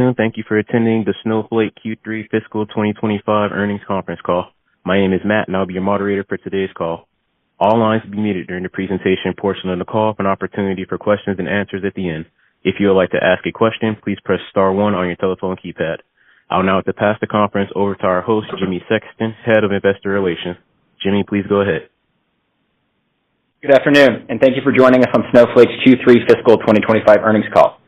Thank you for attending the Snowflake Q3 Fiscal 2025 Earnings Conference Call. My name is Matt, and I'll be your moderator for today's call. All lines will be muted during the presentation portion of the call for an opportunity for questions and answers at the end. If you would like to ask a question, please press star 1 on your telephone keypad. I'll now have to pass the conference over to our host, Jimmy Sexton, Head of Investor Relations. Jimmy, please go ahead. Good afternoon, and thank you for joining us on Snowflake's Q3 Fiscal 2025 Earnings Call.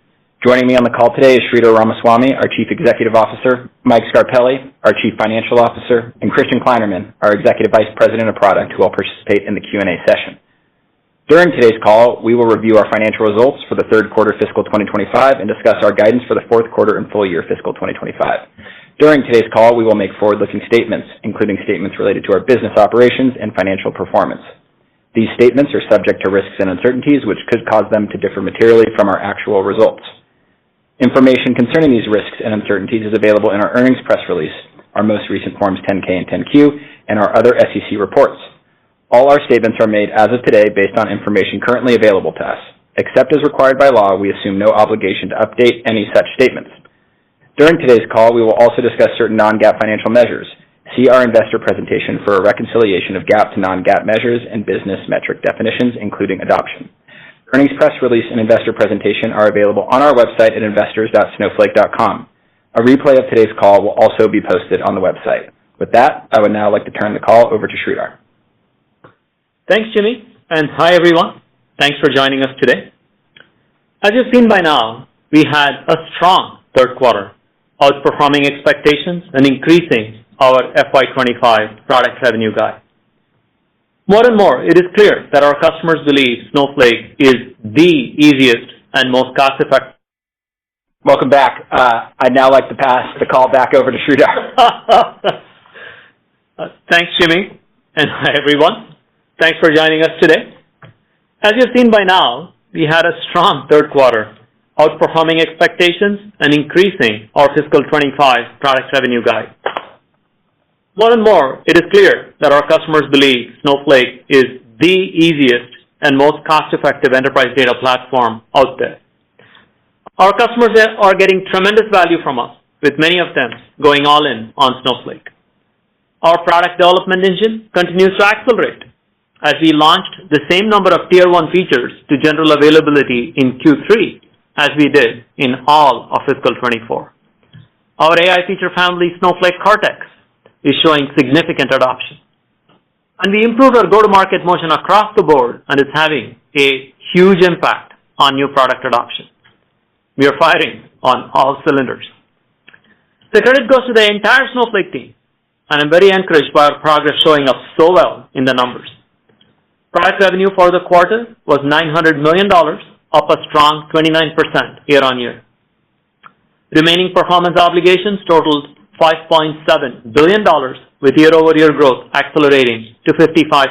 Joining me on the call today is Sridhar Ramaswamy, our Chief Executive Officer, Mike Scarpelli, our Chief Financial Officer, and Christian Kleinerman, our Executive Vice President of Product, who will participate in the Q&A session. During today's call, we will review our financial results for the third quarter fiscal 2025 and discuss our guidance for the fourth quarter and full year fiscal 2025. During today's call, we will make forward-looking statements, including statements related to our business operations and financial performance. These statements are subject to risks and uncertainties, which could cause them to differ materially from our actual results. Information concerning these risks and uncertainties is available in our earnings press release, our most recent Forms 10-K and 10-Q, and our other SEC reports. All our statements are made as of today based on information currently available to us. Except as required by law, we assume no obligation to update any such statements. During today's call, we will also discuss certain non-GAAP financial measures. See our investor presentation for a reconciliation of GAAP to non-GAAP measures and business metric definitions, including adoption. Earnings press release and investor presentation are available on our website at investors.snowflake.com. A replay of today's call will also be posted on the website. With that, I would now like to turn the call over to Sridhar. Thanks, Jimmy, and hi, everyone. Thanks for joining us today. As you've seen by now, we had a strong third quarter, outperforming expectations and increasing our FY25 product revenue guide. More and more, it is clear that our customers believe Snowflake is the easiest and most cost-effective. Welcome back. I'd now like to pass the call back over to Sridhar. Thanks, Jimmy, and hi, everyone. Thanks for joining us today. As you've seen by now, we had a strong third quarter, outperforming expectations and increasing our fiscal 25 product revenue guide. More and more, it is clear that our customers believe Snowflake is the easiest and most cost-effective enterprise data platform out there. Our customers are getting tremendous value from us, with many of them going all in on Snowflake. Our product development engine continues to accelerate as we launched the same number of Tier 1 features to general availability in Q3 as we did in all of fiscal 24. Our AI feature family, Snowflake Cortex, is showing significant adoption. And we improved our go-to-market motion across the board, and it's having a huge impact on new product adoption. We are firing on all cylinders. The credit goes to the entire Snowflake team, and I'm very encouraged by our progress showing up so well in the numbers. Product revenue for the quarter was $900 million, up a strong 29% year-on-year. Remaining performance obligations totaled $5.7 billion, with year-over-year growth accelerating to 55%.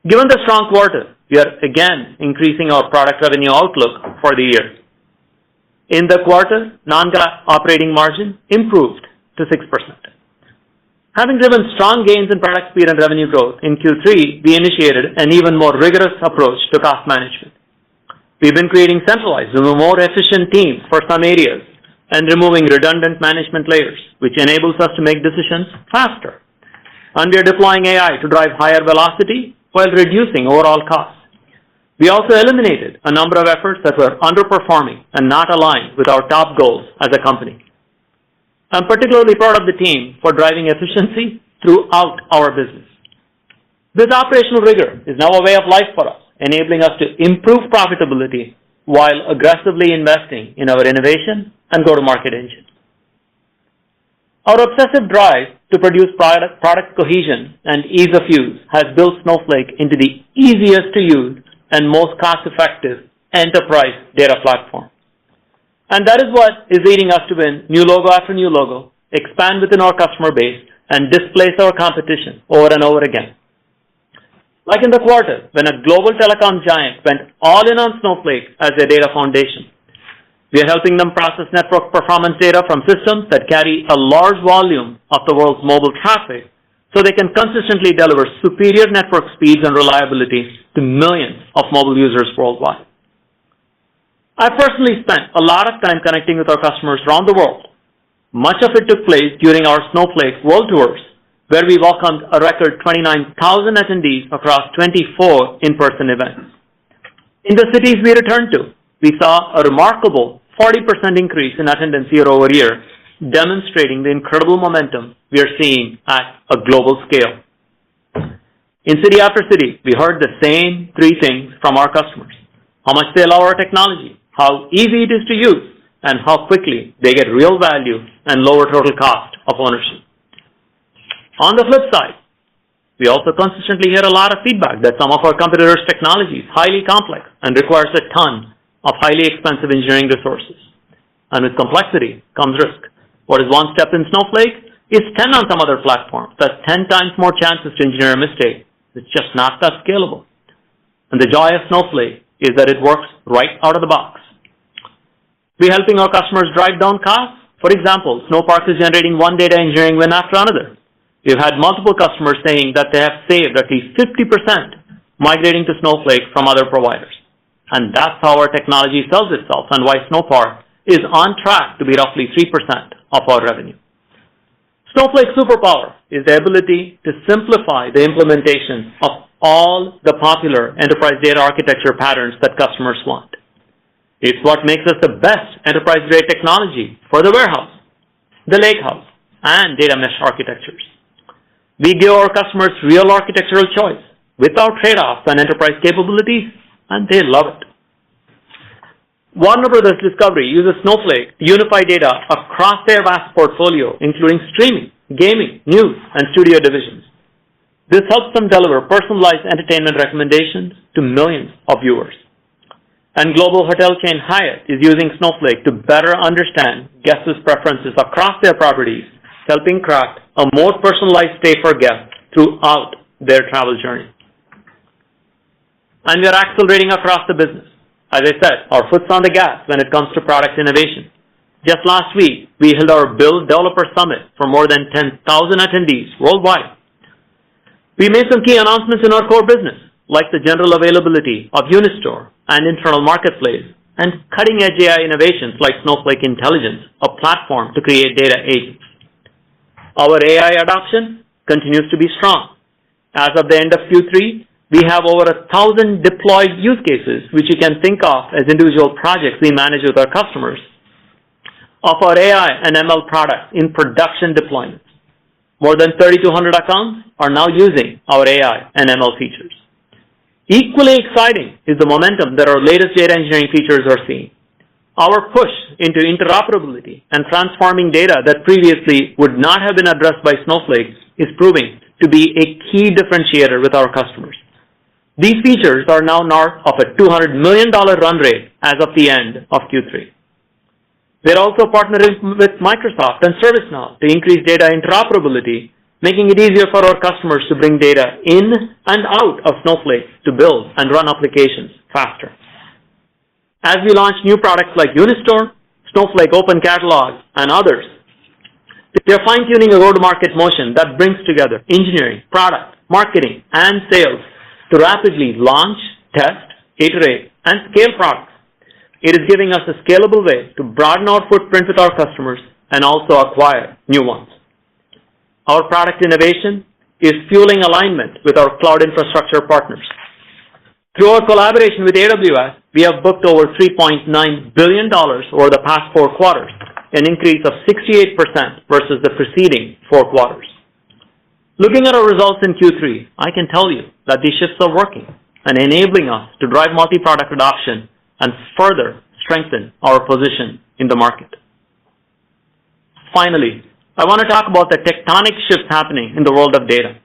Given the strong quarter, we are again increasing our product revenue outlook for the year. In the quarter, non-GAAP operating margin improved to 6%. Having driven strong gains in product speed and revenue growth in Q3, we initiated an even more rigorous approach to cost management. We've been creating centralized and more efficient teams for some areas and removing redundant management layers, which enables us to make decisions faster. And we are deploying AI to drive higher velocity while reducing overall costs. We also eliminated a number of efforts that were underperforming and not aligned with our top goals as a company. I'm particularly proud of the team for driving efficiency throughout our business. This operational rigor is now a way of life for us, enabling us to improve profitability while aggressively investing in our innovation and go-to-market engine. Our obsessive drive to produce product cohesion and ease of use has built Snowflake into the easiest to use and most cost-effective enterprise data platform. And that is what is leading us to win new logo after new logo, expand within our customer base, and displace our competition over and over again. Like in the quarter, when a global telecom giant went all in on Snowflake as their data foundation. We are helping them process network performance data from systems that carry a large volume of the world's mobile traffic so they can consistently deliver superior network speeds and reliability to millions of mobile users worldwide. I personally spent a lot of time connecting with our customers around the world. Much of it took place during our Snowflake World Tours, where we welcomed a record 29,000 attendees across 24 in-person events. In the cities we returned to, we saw a remarkable 40% increase in attendance year over year, demonstrating the incredible momentum we are seeing at a global scale. In city after city, we heard the same three things from our customers: how much they love our technology, how easy it is to use, and how quickly they get real value and lower total cost of ownership. On the flip side, we also consistently hear a lot of feedback that some of our competitors' technology is highly complex and requires a ton of highly expensive engineering resources. And with complexity comes risk. What is one step in Snowflake is 10 on some other platform. That's 10 times more chances to engineer a mistake. It's just not that scalable. And the joy of Snowflake is that it works right out of the box. We're helping our customers drive down costs. For example, Snowpark is generating one data engineering win after another. We've had multiple customers saying that they have saved at least 50% migrating to Snowflake from other providers. And that's how our technology sells itself and why Snowpark is on track to be roughly 3% of our revenue. Snowflake's superpower is the ability to simplify the implementation of all the popular enterprise data architecture patterns that customers want. It's what makes us the best enterprise-grade technology for the warehouse, the lakehouse, and data mesh architectures. We give our customers real architectural choice without trade-offs and enterprise capabilities, and they love it. Warner Brothers Discovery uses Snowflake to unify data across their vast portfolio, including streaming, gaming, news, and studio divisions. This helps them deliver personalized entertainment recommendations to millions of viewers. And global hotel chain Hyatt is using Snowflake to better understand guests' preferences across their properties, helping craft a more personalized stay for guests throughout their travel journey. And we are accelerating across the business. As I said, our foot's on the gas when it comes to product innovation. Just last week, we held our Build Developer Summit for more than 10,000 attendees worldwide. We made some key announcements in our core business, like the general availability of Unistore and internal marketplace, and cutting-edge AI innovations like Snowflake Intelligence, a platform to create data agents. Our AI adoption continues to be strong. As of the end of Q3, we have over 1,000 deployed use cases, which you can think of as individual projects we manage with our customers, of our AI and ML products in production deployments. More than 3,200 accounts are now using our AI and ML features. Equally exciting is the momentum that our latest data engineering features are seeing. Our push into interoperability and transforming data that previously would not have been addressed by Snowflake is proving to be a key differentiator with our customers. These features are now north of a $200 million run rate as of the end of Q3. We're also partnering with Microsoft and ServiceNow to increase data interoperability, making it easier for our customers to bring data in and out of Snowflake to build and run applications faster. As we launch new products like Unistore, Snowflake Open Catalog, and others, we are fine-tuning a go-to-market motion that brings together engineering, product, marketing, and sales to rapidly launch, test, iterate, and scale products. It is giving us a scalable way to broaden our footprint with our customers and also acquire new ones. Our product innovation is fueling alignment with our cloud infrastructure partners. Through our collaboration with AWS, we have booked over $3.9 billion over the past 4 quarters, an increase of 68% versus the preceding 4 quarters. Looking at our results in Q3, I can tell you that these shifts are working and enabling us to drive multi-product adoption and further strengthen our position in the market. Finally, I want to talk about the tectonic shifts happening in the world of data.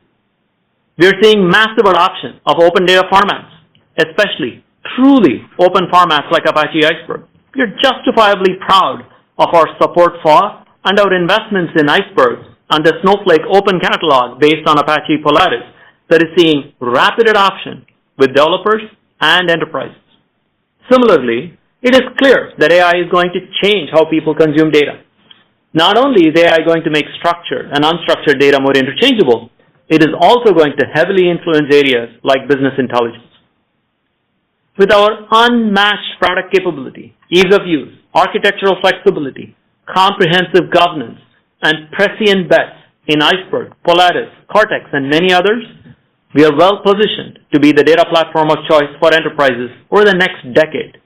We are seeing massive adoption of open data formats, especially truly open formats like Apache Iceberg. We are justifiably proud of our support for and our investments in Iceberg and the Snowflake Open Catalog based on Apache Polaris that is seeing rapid adoption with developers and enterprises. Similarly, it is clear that AI is going to change how people consume data. Not only is AI going to make structured and unstructured data more interchangeable, it is also going to heavily influence areas like business intelligence. With our unmatched product capability ease of use, architectural flexibility, comprehensive governance, and prescient bets in Iceberg, Polaris, Cortex, and many others, we are well positioned to be the data platform of choice for enterprises over the next decade.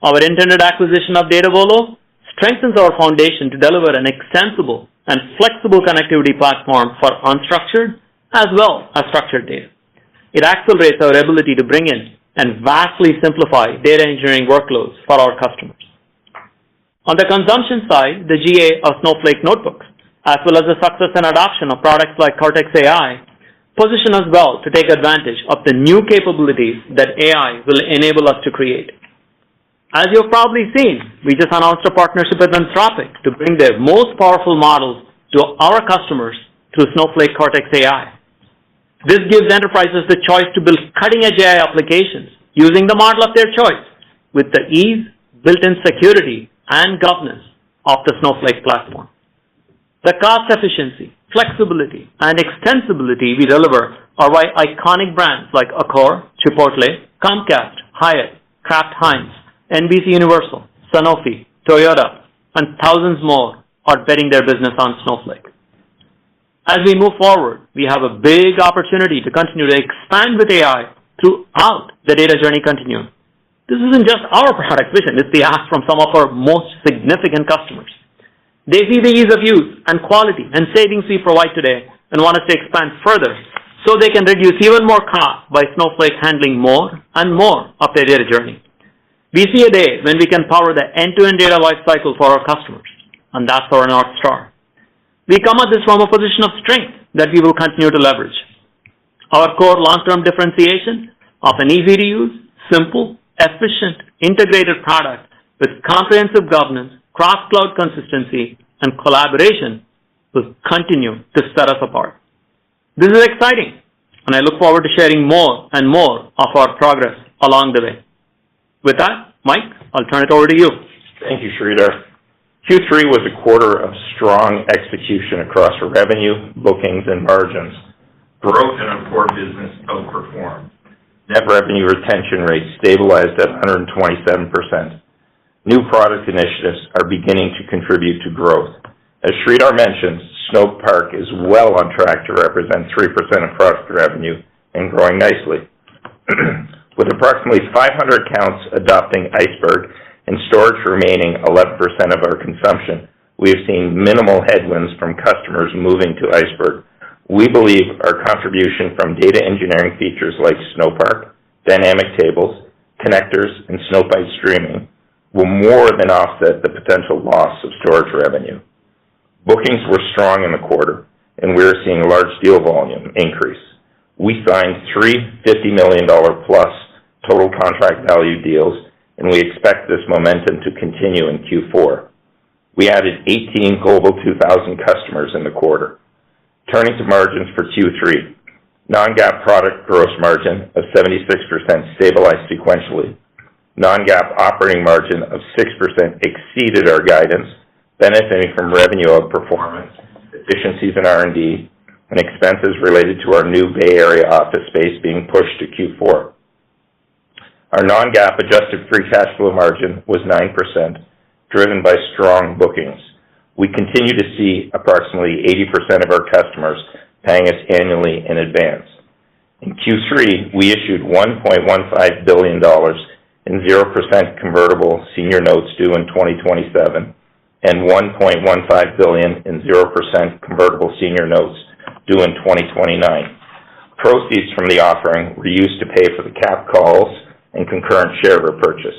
Our intended acquisition of Datavolo strengthens our foundation to deliver an extensible and flexible connectivity platform for unstructured as well as structured data. It accelerates our ability to bring in and vastly simplify data engineering workloads for our customers. On the consumption side, the GA of Snowflake notebooks, as well as the success and adoption of products like Cortex AI, position us well to take advantage of the new capabilities that AI will enable us to create. As you've probably seen, we just announced a partnership with Anthropic to bring their most powerful models to our customers through Snowflake Cortex AI. This gives enterprises the choice to build cutting-edge AI applications using the model of their choice with the ease, built-in security, and governance of the Snowflake platform. The cost efficiency, flexibility, and extensibility we deliver are why iconic brands like Accor, Chipotle, Comcast, Hyatt, Kraft Heinz, NBC Universal, Sanofi, Toyota, and thousands more are betting their business on Snowflake. As we move forward, we have a big opportunity to continue to expand with AI throughout the data journey continuum. This isn't just our product vision, it's the ask from some of our most significant customers. They see the ease of use and quality and savings we provide today and want us to expand further so they can reduce even more cost by Snowflake handling more and more of their data journey. We see a day when we can power the end-to-end data lifecycle for our customers, and that's our North Star. We come at this from a position of strength that we will continue to leverage. Our core long-term differentiation of an easy-to-use, simple, efficient, integrated product with comprehensive governance, cross-cloud consistency, and collaboration will continue to set us apart. This is exciting, and I look forward to sharing more and more of our progress along the way. With that, Mike, I'll turn it over to you. Thank you, Sridhar. Q3 was a quarter of strong execution across revenue, bookings, and margins. Growth in our core business outperformed. Net revenue retention rate stabilized at 127%. New product initiatives are beginning to contribute to growth. As Sridhar mentioned, Snowpark is well on track to represent 3% of product revenue and growing nicely. With approximately 500 accounts adopting Iceberg and storage remaining 11% of our consumption, we have seen minimal headwinds from customers moving to Iceberg. We believe our contribution from data engineering features like Snowpark, dynamic tables, connectors, and Snowpipe streaming will more than offset the potential loss of storage revenue. Bookings were strong in the quarter, and we are seeing large deal volume increase. We signed 3 $50 million plus total contract value deals, and we expect this momentum to continue in Q4. We added 18 Global 2000 customers in the quarter. Turning to margins for Q3, non-GAAP product gross margin of 76% stabilized sequentially. Non-GAAP operating margin of 6% exceeded our guidance, benefiting from revenue outperformance, efficiencies in R&D, and expenses related to our new Bay Area office space being pushed to Q4. Our non-GAAP adjusted free cash flow margin was 9%, driven by strong bookings. We continue to see approximately 80% of our customers paying us annually in advance. In Q3, we issued $1.15 billion in 0% convertible senior notes due in 2027 and $1.15 billion in 0% convertible senior notes due in 2029. Proceeds from the offering were used to pay for the cap calls and concurrent share repurchase.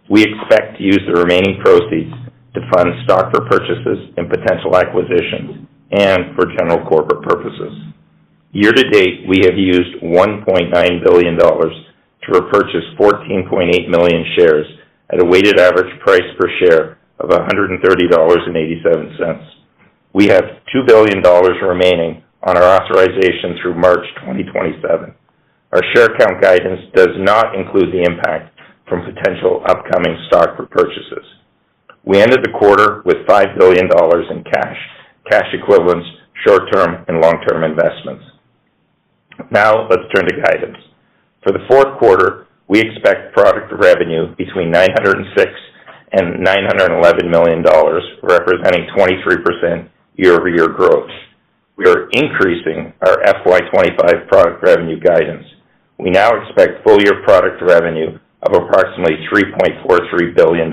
We expect to use the remaining proceeds to fund stock repurchases and potential acquisitions and for general corporate purposes. Year to date, we have used $1.9 billion to repurchase 14.8 million shares at a weighted average price per share of $130.87. We have $2 billion remaining on our authorization through March 2027. Our share count guidance does not include the impact from potential upcoming stock repurchases. We ended the quarter with $5 billion in cash equivalents, short-term and long-term investments. Now let's turn to guidance. For the fourth quarter, We expect product revenue between $906 and $911 million, representing 23% year-over-year growth. We are increasing our FY25 product revenue guidance. We now expect full-year product revenue of approximately $3.43 billion,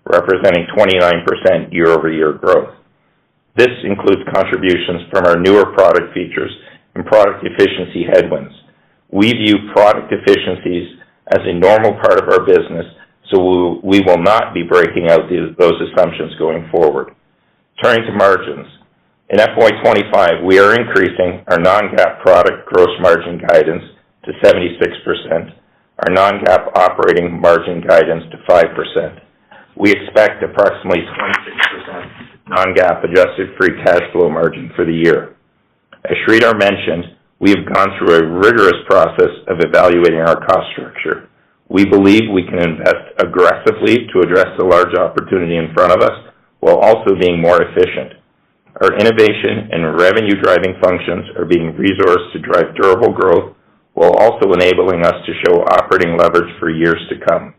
representing 29% year-over-year growth. This includes contributions from our newer product features and product efficiency headwinds. We view product efficiencies as a normal part of our business, so we will not be breaking out those assumptions going forward. Turning to margins. In FY25, we are increasing our non-GAAP product gross margin guidance to 76%, our non-GAAP operating margin guidance to 5%. We expect approximately 26% non-GAAP adjusted free cash flow margin for the year. As Sridhar mentioned, we have gone through a rigorous process of evaluating our cost structure. We believe we can invest aggressively to address the large opportunity in front of us while also being more efficient. Our innovation and revenue-driving functions are being resourced to drive durable growth while also enabling us to show operating leverage for years to come.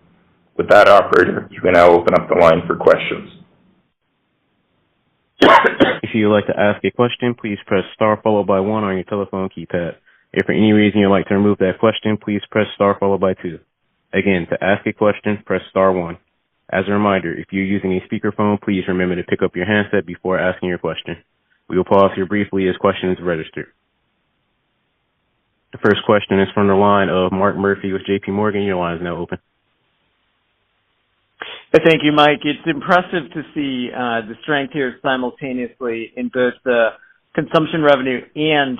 With that, operator, you can now open up the line for questions. If you would like to ask a question, please press star followed by 1 on your telephone keypad. If for any reason you'd like to remove that question, please press star followed by 2. Again, to ask a question, press star 1. As a reminder, if you're using a speakerphone, please remember to pick up your handset before asking your question. We will pause here briefly as questions are registered. The first question is from the line of Mark Murphy with JP Morgan. Your line is now open. Thank you, Mike. It's impressive to see the strength here simultaneously in both the consumption revenue and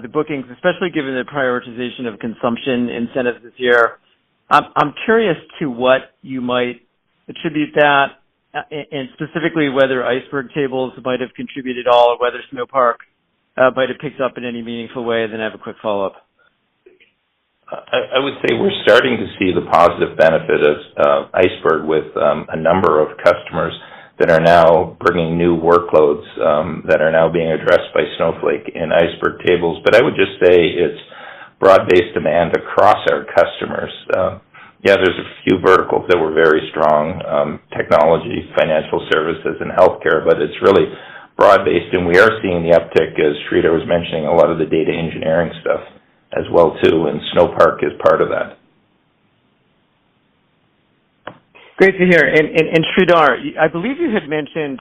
the bookings, especially given the prioritization of consumption incentives this year. I'm curious to what you might attribute that, and specifically whether iceberg tables might have contributed at all, or whether Snowpark might have picked up in any meaningful way. Then I have a quick follow-up. I would say we're starting to see the positive benefit of Iceberg with a number of customers that are now bringing new workloads that are now being addressed by Snowflake in Iceberg tables. But I would just say it's broad-based demand across our customers. There's a few verticals that were very strong, technology, financial services, and healthcare, but it's really broad-based, and we are seeing the uptick, as Sridhar was mentioning, a lot of the data engineering stuff as well, too, and Snowpark is part of that. Great to hear. And Sridhar, I believe you had mentioned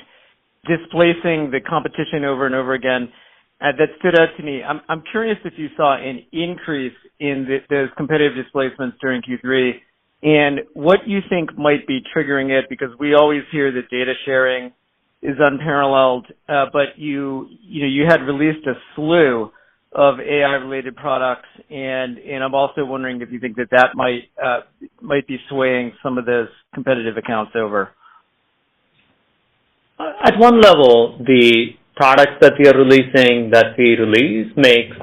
displacing the competition over and over again. That stood out to me. I'm curious if you saw an increase in those competitive displacements during Q3, and what you think might be triggering it, because we always hear that data sharing is unparalleled, but you had released a slew of AI-related products, and I'm also wondering if you think that might be swaying some of those competitive accounts over. At one level, the products that we release makes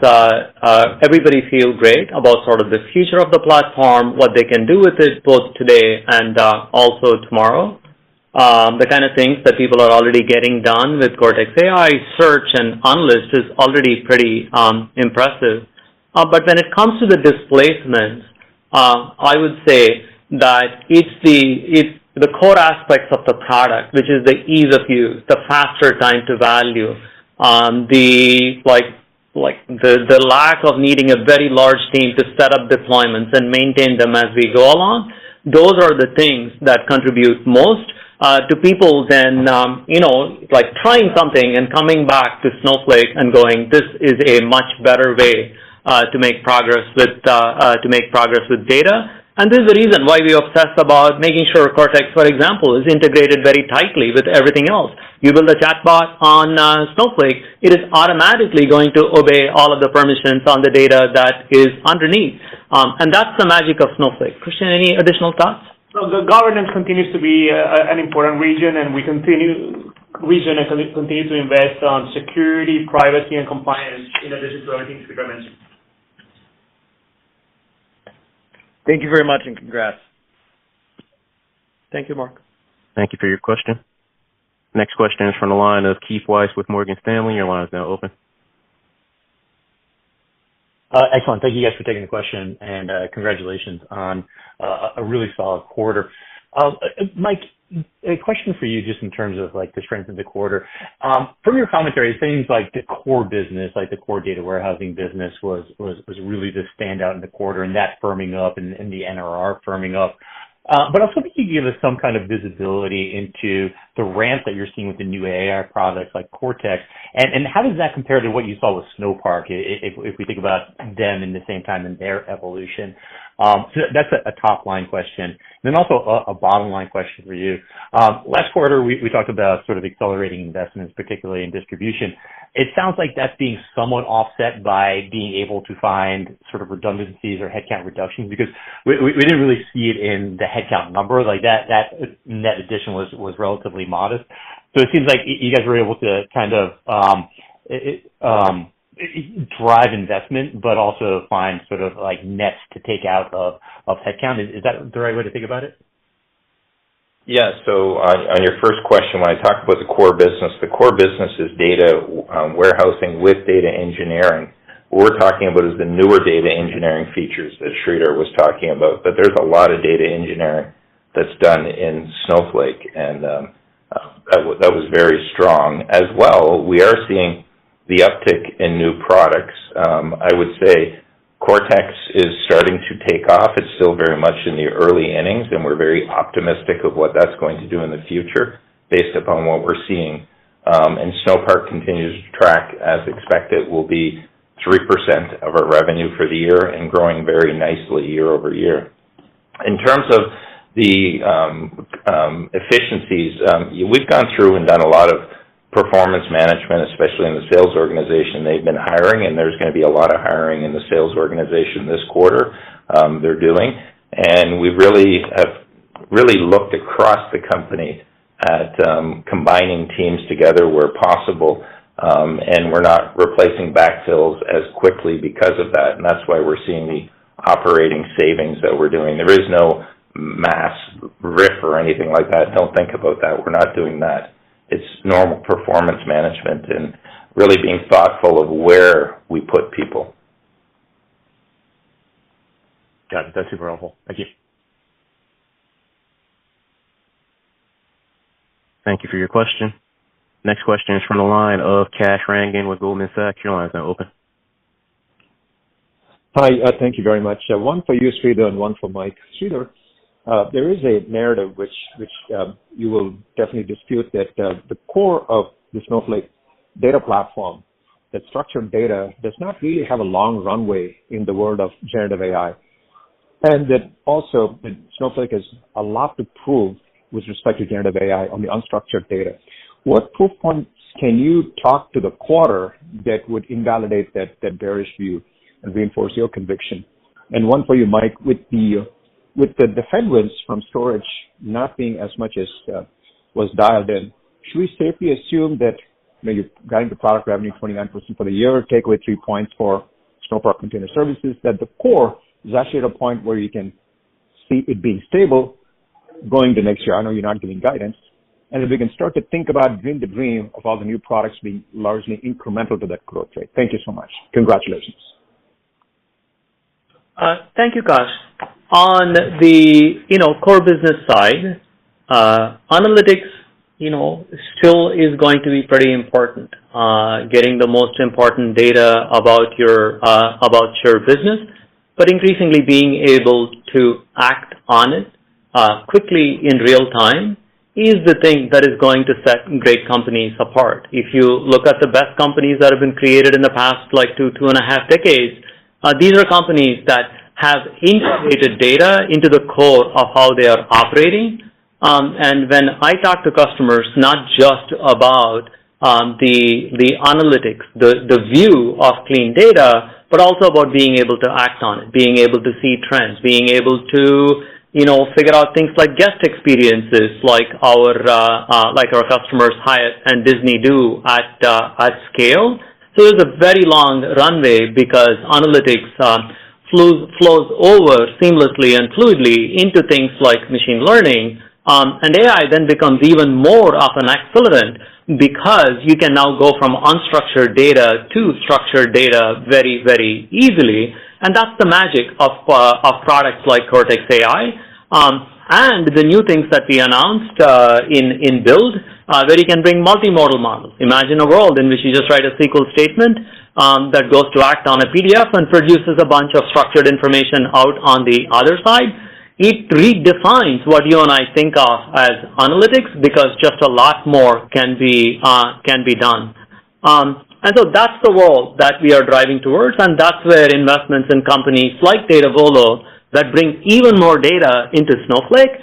everybody feel great about sort of the future of the platform, what they can do with it both today and also tomorrow. The kind of things that people are already getting done with Cortex AI, search, and Unlist is already pretty impressive. But when it comes to the displacements, I would say that it's the core aspects of the product, which is the ease of use, the faster time to value, the lack of needing a very large team to set up deployments and maintain them as we go along. Those are the things that contribute most to people then, trying something and coming back to Snowflake and going, this is a much better way to make progress with data. And this is the reason why we obsess about making sure Cortex, for example, is integrated very tightly with everything else. You build a chatbot on Snowflake, it is automatically going to obey all of the permissions on the data that is underneath. And that's the magic of Snowflake. Christian, any additional thoughts? So the governance continues to be an important region, and we continue to invest on security, privacy, and compliance in addition to everything Sridhar mentioned. Thank you very much, and congrats. Thank you, Mark. Thank you for your question. Next question is from the line of Keith Weiss with Morgan Stanley. Your line is now open. Excellent. Thank you guys for taking the question, and congratulations on a really solid quarter. Mike, a question for you just in terms of like the strength of the quarter. From your commentary, it seems like the core business, like the core data warehousing business was really the standout in the quarter, and that firming up and the NRR firming up. But also, think you could give us some kind of visibility into the ramp that you're seeing with the new AI products like Cortex, and how does that compare to what you saw with Snowpark, if we think about them in the same time in their evolution? So that's a top-line question. And then also a bottom-line question for you. Last quarter, we talked about sort of accelerating investments, particularly in distribution. It sounds like that's being somewhat offset by being able to find sort of redundancies or headcount reductions, because we didn't really see it in the headcount number. Like that net addition was relatively modest. So it seems like you guys were able to kind of drive investment, but also find sort of like nets to take out of headcount. Is that the right way to think about it? Yeah, so on your first question, when I talk about the core business is data warehousing with data engineering. What we're talking about is the newer data engineering features that Sridhar was talking about, but there's a lot of data engineering that's done in Snowflake, and that was very strong. As well, we are seeing the uptick in new products. I would say Cortex is starting to take off. It's still very much in the early innings, and we're very optimistic of what that's going to do in the future based upon what we're seeing. And Snowpark continues to track as expected, will be 3% of our revenue for the year and growing very nicely year over year. In terms of the efficiencies, we've gone through and done a lot of performance management, especially in the sales organization. They've been hiring, and there's going to be a lot of hiring in the sales organization this quarter. They're doing, and we have really looked across the company at combining teams together where possible, and we're not replacing backfills as quickly because of that, and that's why we're seeing the operating savings that we're doing. There is no mass RIF or anything like that. Don't think about that. We're not doing that. It's normal performance management and really being thoughtful of where we put people. Got it. That's super helpful. Thank you. Thank you for your question. Next question is from the line of Kash Rangan with Goldman Sachs. Your line is now open. Hi, thank you very much. One for you, Sridhar, and one for Mike. Sridhar, there is a narrative which you will definitely dispute, that the core of the Snowflake data platform, that structured data, does not really have a long runway in the world of generative AI. And that also that Snowflake has a lot to prove with respect to generative AI on the unstructured data. What proof points can you talk to the quarter that would invalidate that bearish view and reinforce your conviction? And one for you, Mike, with the headwinds from storage not being as much as was dialed in, should we safely assume that you're guiding the product revenue 29% for the year, take away 3 points for Snowpark Container Services, that the core is actually at a point where you can see it being stable going to next year? I know you're not giving guidance. And if we can start to think about dream the dream of all the new products being largely incremental to that growth rate. Thank you so much. Congratulations. Thank you, Kash. On the, core business side, analytics, still is going to be pretty important. Getting the most important data about your business, but increasingly being able to act on it quickly in real time is the thing that is going to set great companies apart. If you look at the best companies that have been created in the past, like 2.5 decades, these are companies that have integrated data into the core of how they are operating. And when I talk to customers, not just about the analytics, the view of clean data, but also about being able to act on it, being able to see trends, being able to figure out things like guest experiences, like our customers Hyatt and Disney do at scale. So there's a very long runway because analytics flows over seamlessly and fluidly into things like machine learning, And AI then becomes even more of an accelerant because you can now go from unstructured data to structured data very, very easily. And that's the magic of products like Cortex AI. And the new things that we announced in Build, where you can bring multimodal models. Imagine a world in which you just write a SQL statement that goes to act on a PDF and produces a bunch of structured information out on the other side. It redefines what you and I think of as analytics because just a lot more can be done. And so that's the world that we are driving towards, and that's where investments in companies like Datavolo that bring even more data into Snowflake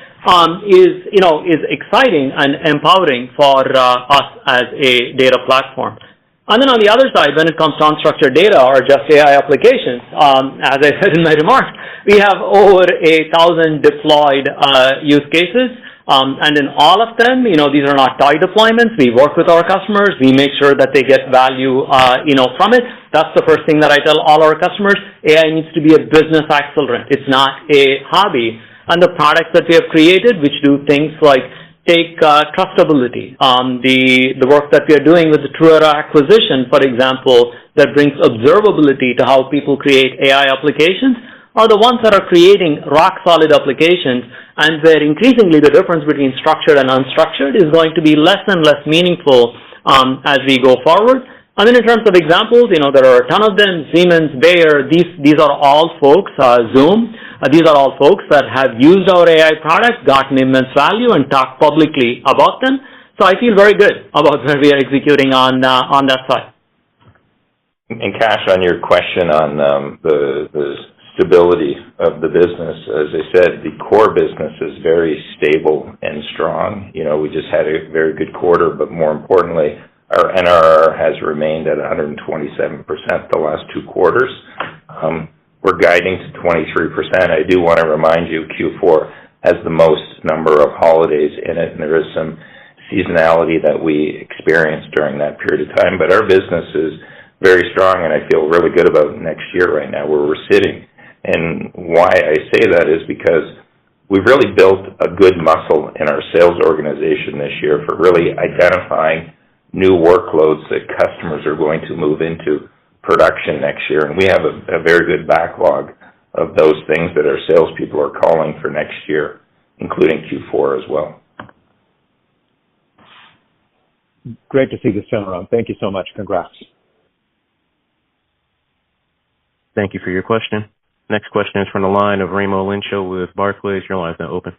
is exciting and empowering for us as a data platform. And then on the other side, when it comes to unstructured data or just AI applications, as I said in my remarks, we have over 1,000 deployed use cases. And in all of them, these are not toy deployments. We work with our customers. We make sure that they get value, from it. That's the first thing that I tell all our customers. AI needs to be a business accelerant. It's not a hobby. And the products that we have created, which do things like take trustability, the work that we are doing with the Truera acquisition, for example, that brings observability to how people create AI applications, are the ones that are creating rock-solid applications, and where increasingly the difference between structured and unstructured is going to be less and less meaningful as we go forward. I mean, in terms of examples, there are a ton of them. Siemens, Bayer, these are all folks, Zoom. These are all folks that have used our AI products, gotten immense value, and talked publicly about them. So I feel very good about where we are executing on that side. And Kash, on your question on the stability of the business, as I said, the core business is very stable and strong. We just had a very good quarter, but more importantly, our NRR has remained at 127% the last 2 quarters. We're guiding to 23%. I do want to remind you, Q4 has the most number of holidays in it, and there is some seasonality that we experience during that period of time. But our business is very strong, and I feel really good about next year right now where we're sitting. And why I say that is because we've really built a good muscle in our sales organization this year for really identifying new workloads that customers are going to move into production next year. And we have a very good backlog of those things that our salespeople are calling for next year, including Q4 as well. Great to see this turnaround. Thank you so much. Congrats. Thank you for your question. Next question is from the line of Raimo Lenschow with Barclays. Your line is now open.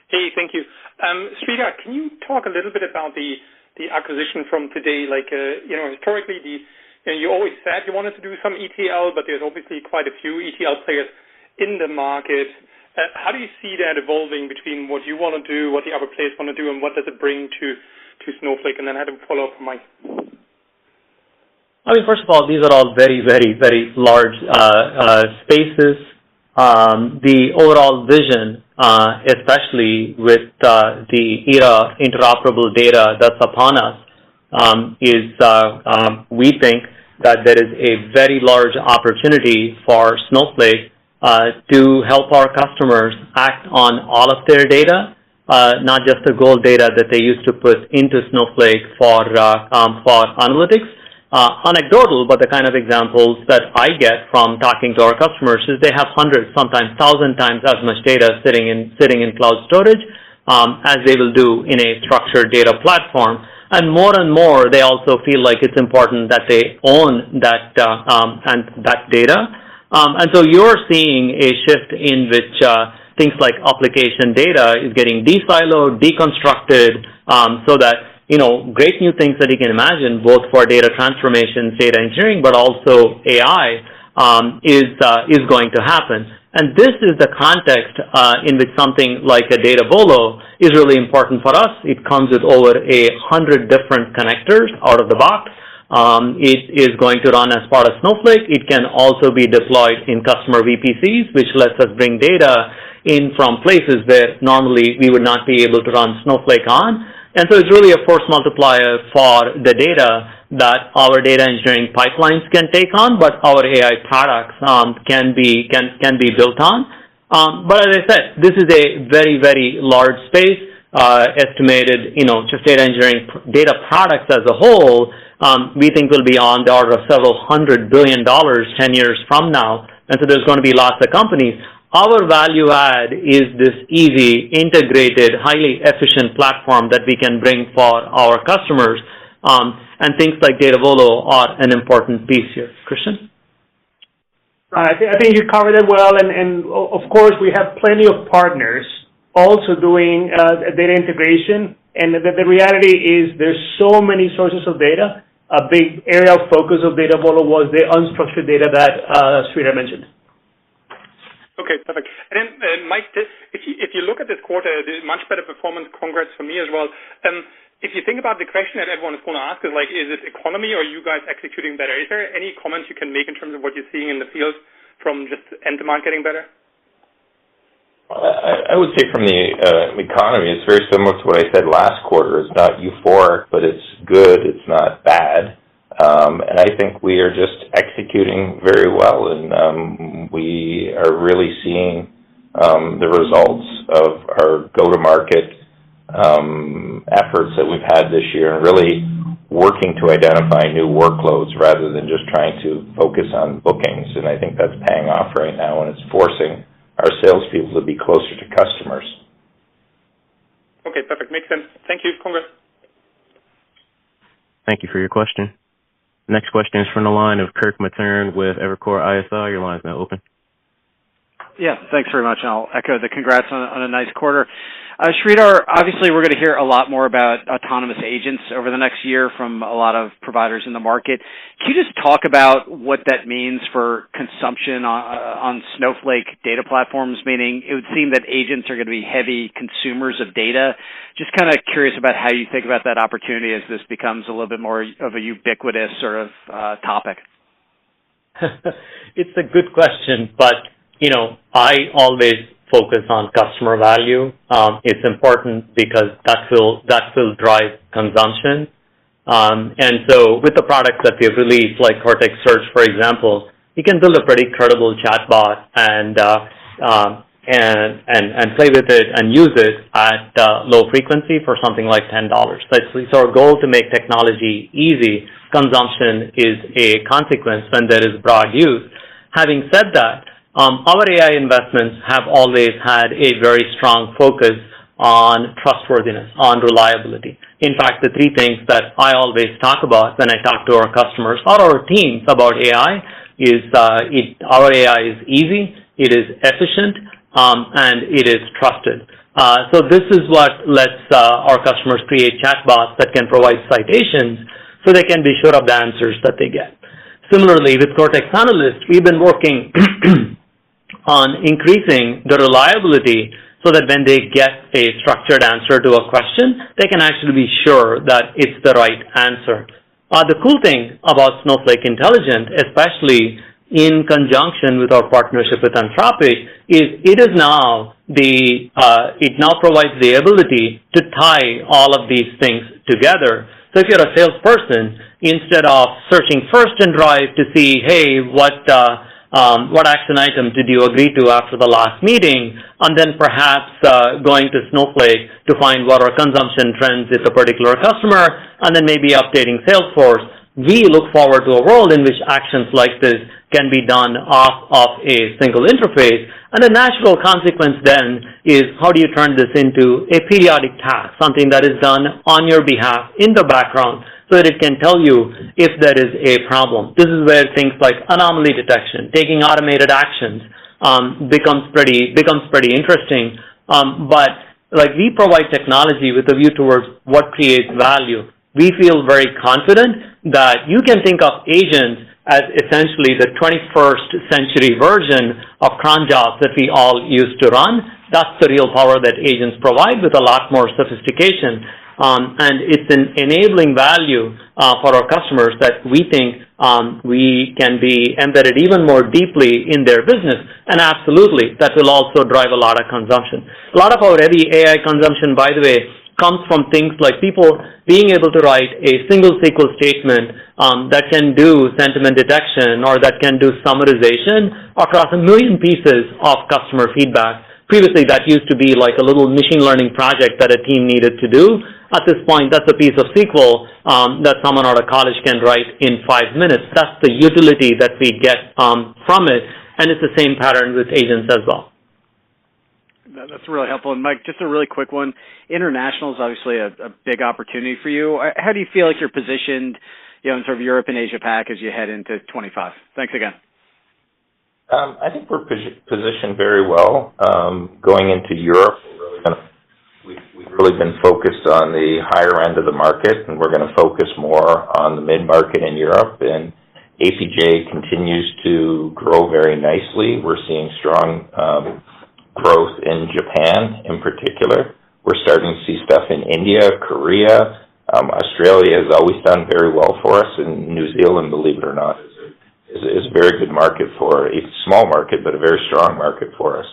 Hey, thank you. Sridhar, can you talk a little bit about the acquisition from today? Historically, you always said you wanted to do some ETL, but there's obviously quite a few ETL players in the market. How do you see that evolving between what you want to do, what the other players want to do, and what does it bring to Snowflake? And then I had a follow-up from Mike. I mean, first of all, these are all very, very, very large spaces. The overall vision, especially with the era interoperable data that's upon us, is we think that there is a very large opportunity for Snowflake to help our customers act on all of their data, not just the gold data that they used to put into Snowflake for analytics. Anecdotal, but the kind of examples that I get from talking to our customers is they have hundreds, sometimes 1,000 times as much data sitting in cloud storage as they will do in a structured data platform. And more, they also feel like it's important that they own that data. And so you're seeing a shift in which things like application data is getting de-siloed, deconstructed, so that great new things that you can imagine, both for data transformation, data engineering, but also AI, is going to happen. And this is the context in which something like a Datavolo is really important for us. It comes with over 100 different connectors out of the box. It is going to run as part of Snowflake. It can also be deployed in customer VPCs, which lets us bring data in from places where normally we would not be able to run Snowflake on. And so it's really a force multiplier for the data that our data engineering pipelines can take on, but our AI products can be built on. But as I said, this is a very, very large space, estimated, just data engineering, data products as a whole, we think will be on the order of several $100 billion 10 years from now. And so there's going to be lots of companies. Our value add is this easy, integrated, highly efficient platform that we can bring for our customers. And things like Datavolo are an important piece here. Christian? I think you covered it well, and of course we have plenty of partners also doing data integration, and the reality is there's so many sources of data. A big area of focus of Datavolo was the unstructured data that Sridhar mentioned. Okay, perfect. And then, Mike, if you look at this quarter, much better performance, congrats from me as well. If you think about the question that everyone is going to ask is it economy or are you guys executing better? Is there any comments you can make in terms of what you're seeing in the field from just end demand getting better? I would say from the economy, it's very similar to what I said last quarter. It's not euphoric, but it's good. It's not bad. And I think we are just executing very well, and we are really seeing the results of our go-to-market efforts that we've had this year, and really working to identify new workloads rather than just trying to focus on bookings. And I think that's paying off right now, and it's forcing our salespeople to be closer to customers. Okay, perfect. Makes sense. Thank you. Congrats. Thank you for your question. Next question is from the line of Kirk Materne with Evercore ISI. Your line is now open. Yeah, thanks very much. I'll echo the congrats on a nice quarter. Sridhar, obviously we're going to hear a lot more about autonomous agents over the next year from a lot of providers in the market. Can you just talk about what that means for consumption on Snowflake data platforms? Meaning it would seem that agents are going to be heavy consumers of data. Just kind of curious about how you think about that opportunity as this becomes a little bit more of a ubiquitous sort of topic. It's a good question, but I always focus on customer value. It's important because that will drive consumption. And so with the products that we have released, like Cortex Search, for example, you can build a pretty credible chatbot and play with it and use it at low frequency for something like $10. So our goal to make technology easy. Consumption is a consequence when there is broad use. Having said that, our AI investments have always had a very strong focus on trustworthiness, on reliability. In fact, the three things that I always talk about when I talk to our customers or our teams about AI is our AI is easy, it is efficient, and it is trusted. So this is what lets our customers create chatbots that can provide citations so they can be sure of the answers that they get. Similarly, with Cortex Analyst, we've been working on increasing the reliability so that when they get a structured answer to a question, they can actually be sure that it's the right answer. The cool thing about Snowflake Intelligent, especially in conjunction with our partnership with Anthropic, is it now provides the ability to tie all of these things together. So if you're a salesperson, instead of searching first in Drive to see, hey, what action item did you agree to after the last meeting, and then perhaps going to Snowflake to find what are consumption trends with a particular customer, and then maybe updating Salesforce, we look forward to a world in which actions like this can be done off of a single interface. And the natural consequence then is how do you turn this into a periodic task, something that is done on your behalf in the background, so that it can tell you if there is a problem. This is where things like anomaly detection, taking automated actions, becomes pretty interesting. But like we provide technology with a view towards what creates value. We feel very confident that you can think of agents as essentially the 21st century version of cron jobs that we all used to run. That's the real power that agents provide with a lot more sophistication. And it's an enabling value for our customers that we think we can be embedded even more deeply in their business. And absolutely, that will also drive a lot of consumption. A lot of our heavy AI consumption, by the way, comes from things like people being able to write a single SQL statement that can do sentiment detection or that can do summarization across a million pieces of customer feedback. Previously, that used to be like a little machine learning project that a team needed to do. At this point, that's a piece of SQL that someone out of college can write in 5 minutes. That's the utility that we get from it, and it's the same pattern with agents as well. That's really helpful. And Mike, just a really quick one. International is obviously a big opportunity for you. How do you feel like you're positioned, in sort of Europe and Asia Pac as you head into 25? Thanks again. I think we're positioned very well. Going into Europe, we've really been focused on the higher end of the market, and we're going to focus more on the mid-market in Europe. And APJ continues to grow very nicely. We're seeing strong growth in Japan in particular. We're starting to see stuff in India, Korea. Australia has always done very well for us, and New Zealand, believe it or not, is a very good market for a small market, but a very strong market for us.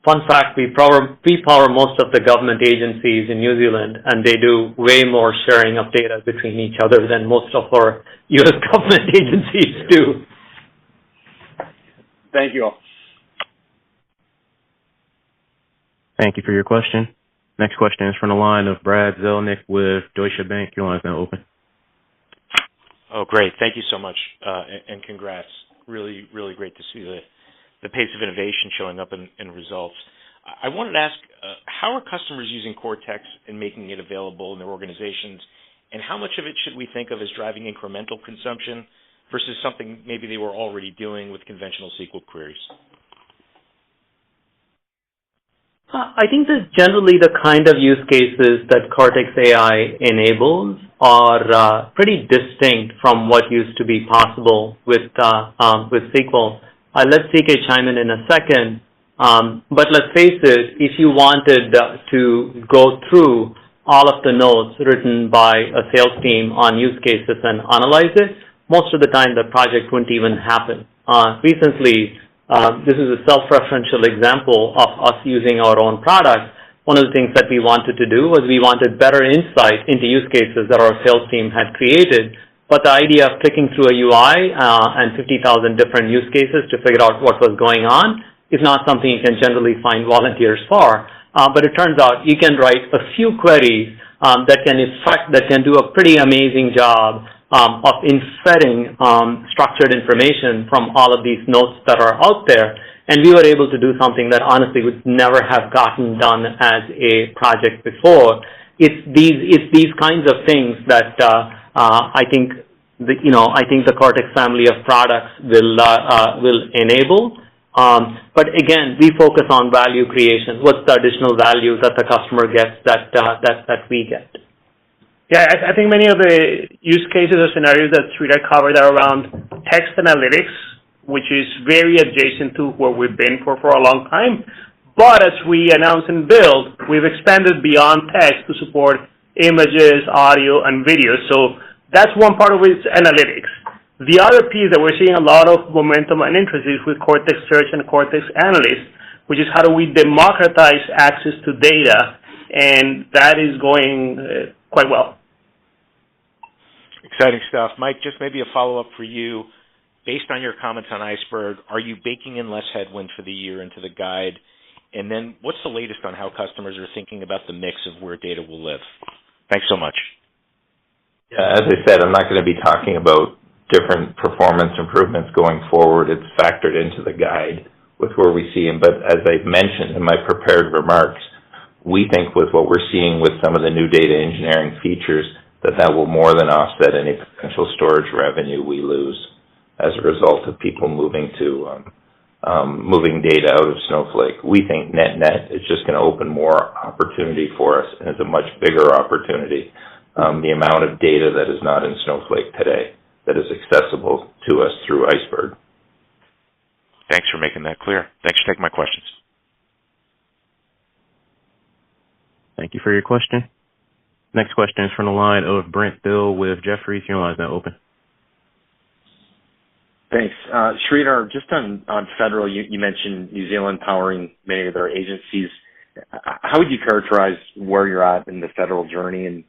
Fun fact, we power most of the government agencies in New Zealand, and they do way more sharing of data between each other than most of our U.S. government agencies do. Thank you all. Thank you for your question. Next question is from the line of Brad Zelnick with Deutsche Bank. Your line is now open. Oh, great. Thank you so much, and congrats. Really, really great to see the pace of innovation showing up in results. I wanted to ask, how are customers using Cortex and making it available in their organizations, and how much of it should we think of as driving incremental consumption versus something maybe they were already doing with conventional SQL queries? I think that generally the kind of use cases that Cortex AI enables are pretty distinct from what used to be possible with SQL. I'll let CK chime in a second, but let's face it, if you wanted to go through all of the notes written by a sales team on use cases and analyze it, most of the time the project wouldn't even happen. Recently, this is a self-referential example of us using our own product. One of the things that we wanted to do was we wanted better insight into use cases that our sales team had created. But the idea of clicking through a UI and 50,000 different use cases to figure out what was going on is not something you can generally find volunteers for. But it turns out you can write a few queries that can do a pretty amazing job of inferring structured information from all of these notes that are out there. And we were able to do something that honestly would never have gotten done as a project before. It's these kinds of things that I think the Cortex family of products will enable. But again, we focus on value creation. What's the additional value that the customer gets that we get? Yeah, I think many of the use cases or scenarios that Sridhar covered are around text analytics, which is very adjacent to where we've been for a long time. But as we announce and build, we've expanded beyond text to support images, audio, and video. So that's one part of it, analytics. The other piece that we're seeing a lot of momentum and interest is with Cortex Search and Cortex Analyst, which is how do we democratize access to data, and that is going quite well. Exciting stuff. Mike, just maybe a follow-up for you. Based on your comments on Iceberg, are you baking in less headwind for the year into the guide? And then what's the latest on how customers are thinking about the mix of where data will live? Thanks so much. Yeah, as I said, I'm not going to be talking about different performance improvements going forward. It's factored into the guide with where we see them. But as I mentioned in my prepared remarks, we think with what we're seeing with some of the new data engineering features, that will more than offset any potential storage revenue we lose as a result of people moving data out of Snowflake. We think net is just going to open more opportunity for us, and it's a much bigger opportunity. The amount of data that is not in Snowflake today that is accessible to us through Iceberg. Thanks for making that clear. Thanks for taking my questions. Thank you for your question. Next question is from the line of Brent Thill with Jefferies. Your line is now open. Thanks. Sridhar, just on federal, you mentioned New Zealand powering many of their agencies. how would you characterize where you're at in the federal journey? And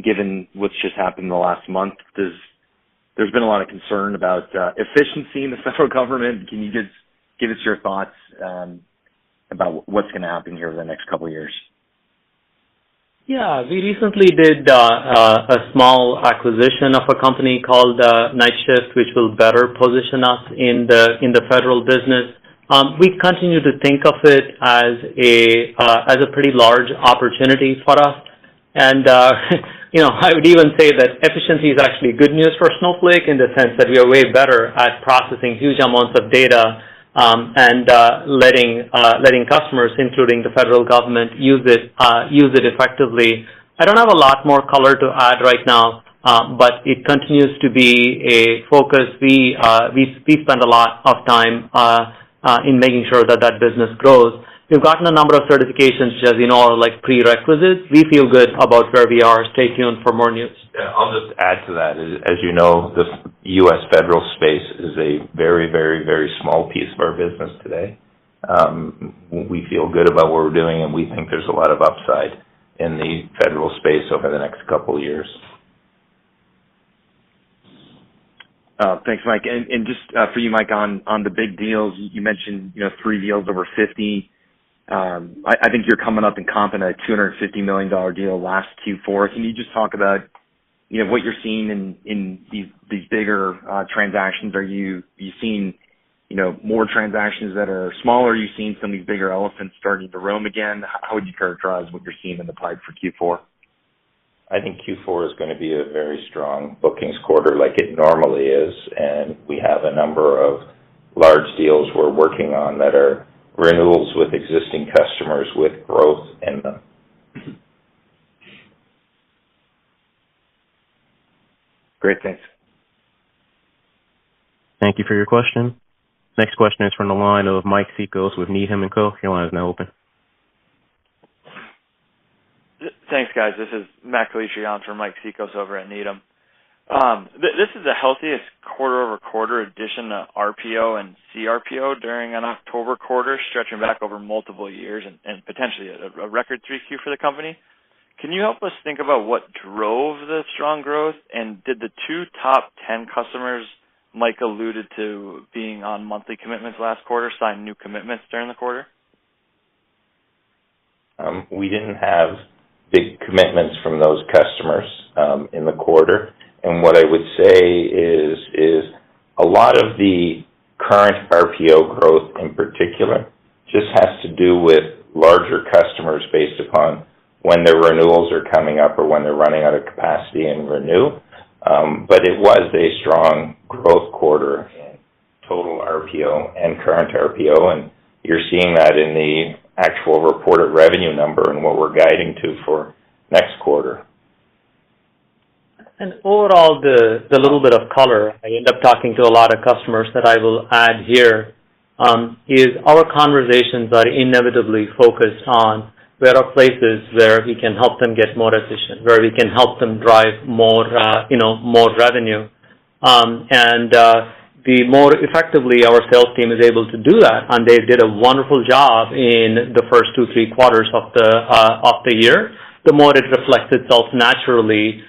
given what's just happened in the last month, there's been a lot of concern about efficiency in the federal government. Can you just give us your thoughts about what's going to happen here over the next couple of years? Yeah, we recently did a small acquisition of a company called Night Shift, which will better position us in the federal business. We continue to think of it as a pretty large opportunity for us, and I would even say that efficiency is actually good news for Snowflake in the sense that we are way better at processing huge amounts of data and letting customers, including the federal government, use it effectively. I don't have a lot more color to add right now, but it continues to be a focus. We spend a lot of time in making sure that business grows. We've gotten a number of certifications, which, as you know, are like prerequisites. We feel good about where we are. Stay tuned for more news. Yeah, I'll just add to that. As you know, the U.S. federal space is a very, very, very small piece of our business today. We feel good about what we're doing, and we think there's a lot of upside in the federal space over the next couple of years. Thanks, Mike. And just for you, Mike, on the big deals, you mentioned 3 deals over 50. I think you're coming up and comping a $250 million deal last Q4. Can you just talk about what you're seeing in these bigger transactions? Are you seeing more transactions that are smaller? Are you seeing some of these bigger elephants starting to roam again? How would you characterize what you're seeing in the pipe for Q4? I think Q4 is going to be a very strong bookings quarter like it normally is, and we have a number of large deals we're working on that are renewals with existing customers with growth in them. Great, thanks. Thank you for your question. Next question is from the line of Mike Cikos with Needham & Co. Your line is now open. Thanks, guys. This is Matt Calitri on for Mike Cikos over at Needham. This is the healthiest quarter-over-quarter addition to RPO and CRPO during an October quarter, stretching back over multiple years and potentially a record 3Q for the company. Can you help us think about what drove the strong growth, and did the 2 top 10 customers Mike alluded to being on monthly commitments last quarter sign new commitments during the quarter? We didn't have big commitments from those customers in the quarter. And what I would say is a lot of the current RPO growth in particular just has to do with larger customers based upon when their renewals are coming up or when they're running out of capacity and renew. But it was a strong growth quarter in total RPO and current RPO, and you're seeing that in the actual reported revenue number and what we're guiding to for next quarter. And overall, the little bit of color, I end up talking to a lot of customers that I will add here, is our conversations are inevitably focused on where are places where we can help them get more efficient, where we can help them drive more revenue. The more effectively our sales team is able to do that, and they did a wonderful job in the first 2-3 quarters of the year, the more it reflects itself naturally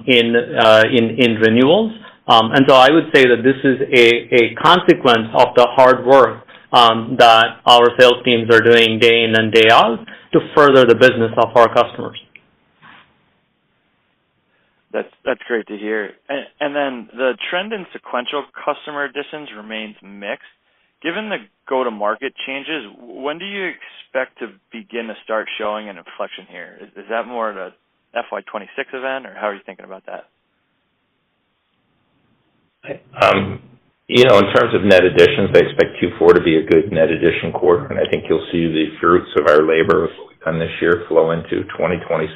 in renewals. And so I would say that this is a consequence of the hard work that our sales teams are doing day in and day out to further the business of our customers. That's great to hear. And then the trend in sequential customer additions remains mixed. Given the go-to-market changes, when do you expect to begin to start showing an inflection here? Is that more of a FY26 event, or how are you thinking about that? In terms of net additions, I expect Q4 to be a good net addition quarter, and I think you'll see the fruits of our labor of what we've done this year flow into 2026.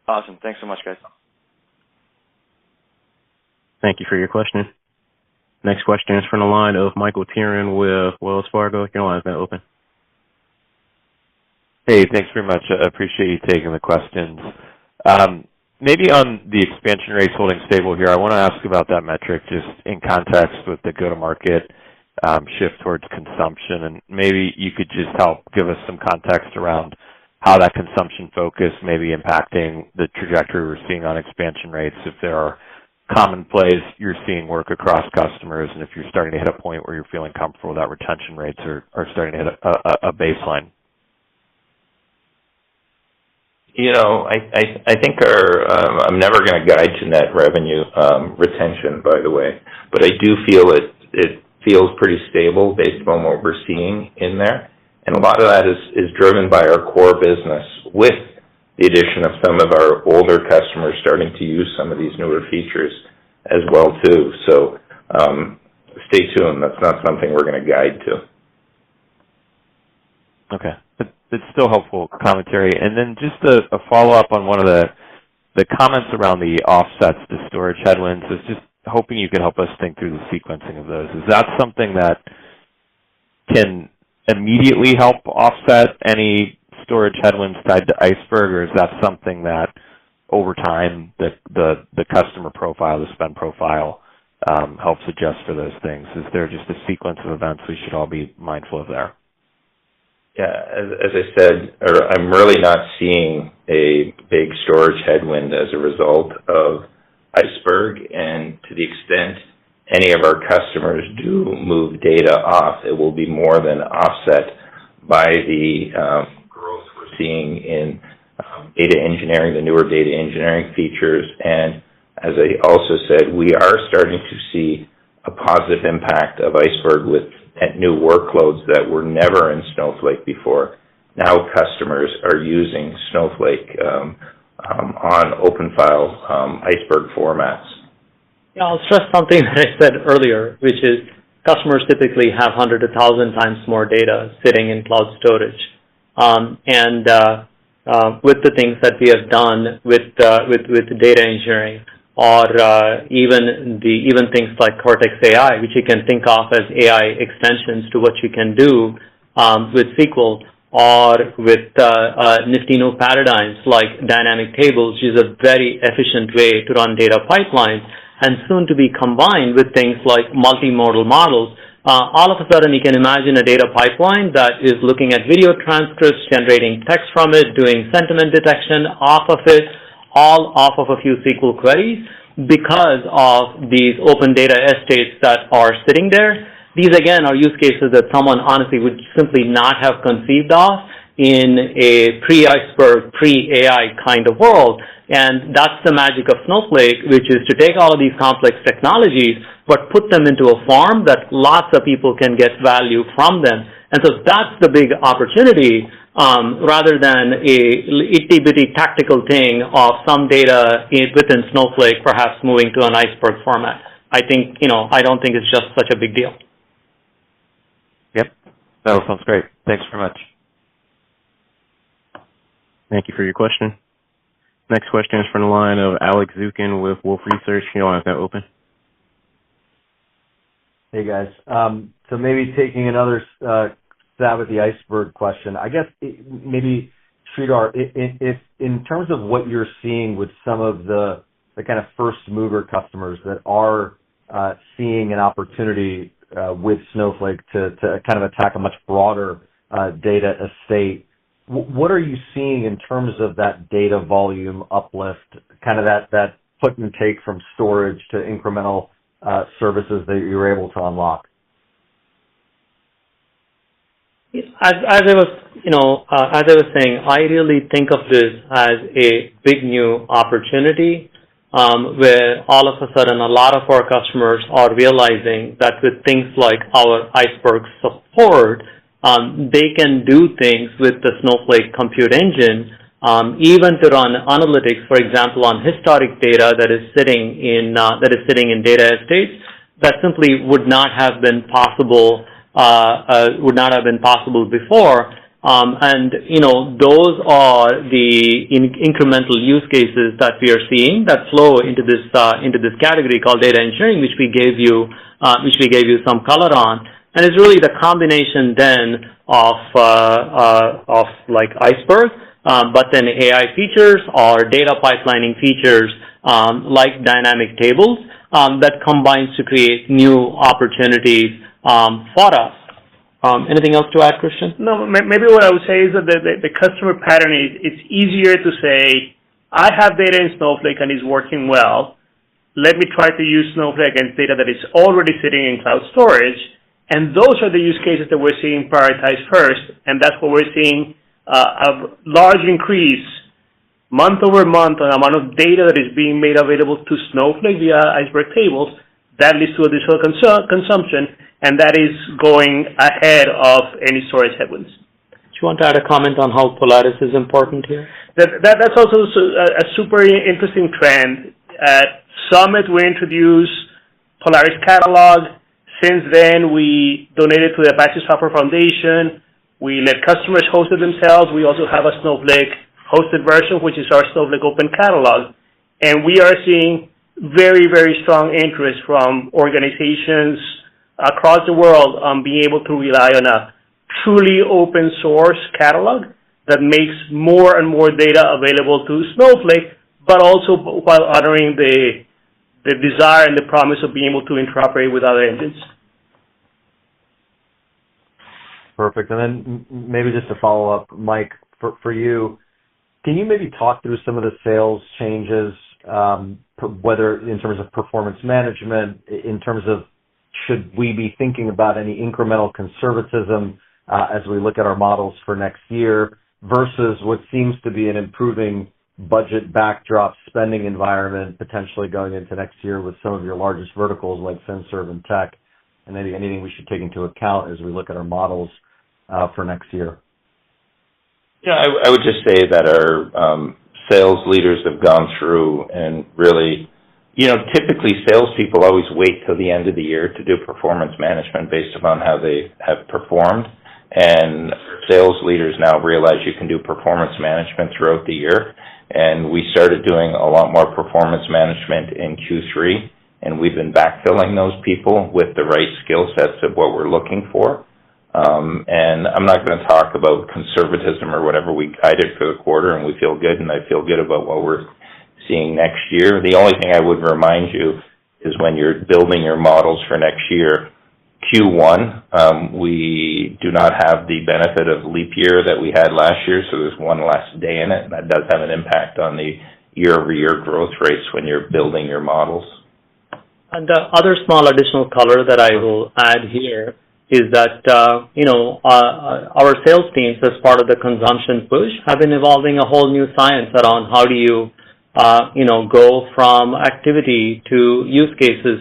Awesome. Thanks so much, guys. Thank you for your question. Next question is from the line of Michael Turrin with Wells Fargo. Your line is now open. Hey, thanks very much. I appreciate you taking the questions. Maybe on the expansion rates holding stable here, I want to ask about that metric just in context with the go-to-market shift towards consumption, and maybe you could just help give us some context around how that consumption focus may be impacting the trajectory we're seeing on expansion rates, if there are common plays you're seeing work across customers, and if you're starting to hit a point where you're feeling comfortable that retention rates are starting to hit a baseline. I think I'm never going to guide to net revenue retention, by the way, but I do feel it feels pretty stable based on what we're seeing in there. And a lot of that is driven by our core business with the addition of some of our older customers starting to use some of these newer features as well, too. So stay tuned. That's not something we're going to guide to. Okay. It's still helpful commentary. And then just a follow-up on one of the comments around the offsets to storage headwinds. Is just hoping you could help us think through the sequencing of those. Is that something that can immediately help offset any storage headwinds tied to Iceberg, or is that something that over time the customer profile, the spend profile, helps adjust for those things? Is there just a sequence of events we should all be mindful of there? Yeah, as I said, I'm really not seeing a big storage headwind as a result of Iceberg, and to the extent any of our customers do move data off, it will be more than offset by the growth we're seeing in data engineering, the newer data engineering features. And as I also said, we are starting to see a positive impact of Iceberg with new workloads that were never in Snowflake before. Now customers are using Snowflake on open file Iceberg formats. Yeah, I'll stress something that I said earlier, which is customers typically have 100 to 1,000 times more data sitting in cloud storage. With the things that we have done with data engineering, or even things like Cortex AI, which you can think of as AI extensions to what you can do with SQL, or with nifty new paradigms like dynamic tables, which is a very efficient way to run data pipelines, and soon to be combined with things like multimodal models. All of a sudden, you can imagine a data pipeline that is looking at video transcripts, generating text from it, doing sentiment detection off of it, all off of a few SQL queries because of these open data estates that are sitting there. These, again, are use cases that someone honestly would simply not have conceived of in a pre-Iceberg, pre-AI kind of world. And that's the magic of Snowflake, which is to take all of these complex technologies, but put them into a form that lots of people can get value from them. And so that's the big opportunity, rather than a itty-bitty tactical thing of some data within Snowflake perhaps moving to an Iceberg format. I don't think it's just such a big deal. Yep. That all sounds great. Thanks very much. Thank you for your question. Next question is from the line of Alex Zukin with Wolfe Research. Your line is now open. Hey, guys. So maybe taking another stab at the Iceberg question. I guess maybe, Sridhar, if in terms of what you're seeing with some of the kind of first mover customers that are seeing an opportunity with Snowflake to kind of attack a much broader data estate, what are you seeing in terms of that data volume uplift, kind of that put and take from storage to incremental services that you're able to unlock? As I was saying, I really think of this as a big new opportunity where all of a sudden a lot of our customers are realizing that with things like our Iceberg support, they can do things with the Snowflake compute engine, even to run analytics, for example, on historic data that is sitting in data estates that simply would not have been possible before. Those are the incremental use cases that we are seeing that flow into this category called data engineering, which we gave you some color on. And it's really the combination then of like Iceberg, but then AI features or data pipelining features like dynamic tables that combines to create new opportunities for us. Anything else to add, Christian? No, maybe what I would say is that the customer pattern is it's easier to say, I have data in Snowflake and it's working well. Let me try to use Snowflake against data that is already sitting in cloud storage. And those are the use cases that we're seeing prioritized first. And that's what we're seeing a large increase month over month on the amount of data that is being made available to Snowflake via Iceberg tables. That leads to additional consumption, and that is going ahead of any storage headwinds. Do you want to add a comment on how Polaris is important here? That's also a super interesting trend. At Summit, we introduced Polaris Catalog. Since then, we donated to the Apache Software Foundation. We let customers host it themselves. We also have a Snowflake hosted version, which is our Snowflake Open Catalog. And we are seeing very, very strong interest from organizations across the world on being able to rely on a truly open source catalog that makes more and more data available to Snowflake, but also while honoring the desire and the promise of being able to interoperate with other engines. Perfect. And then maybe just to follow up, Mike, for you, can you maybe talk through some of the sales changes, whether in terms of performance management, in terms of should we be thinking about any incremental conservatism as we look at our models for next year versus what seems to be an improving budget backdrop spending environment potentially going into next year with some of your largest verticals like FinServ and Tech, and maybe anything we should take into account as we look at our models for next year? Yeah, I would just say that our sales leaders have gone through and really, typically salespeople always wait till the end of the year to do performance management based upon how they have performed. And sales leaders now realize you can do performance management throughout the year. And we started doing a lot more performance management in Q3, and we've been backfilling those people with the right skill sets of what we're looking for. And I'm not going to talk about conservatism or whatever. We guided for the quarter, and we feel good, and I feel good about what we're seeing next year. The only thing I would remind you is when you're building your models for next year, Q1, we do not have the benefit of leap year that we had last year, so there's one less day in it, and that does have an impact on the year-over-year growth rates when you're building your models. And the other small additional color that I will add here is that, our sales teams, as part of the consumption push, have been evolving a whole new science around how do you go from activity to use cases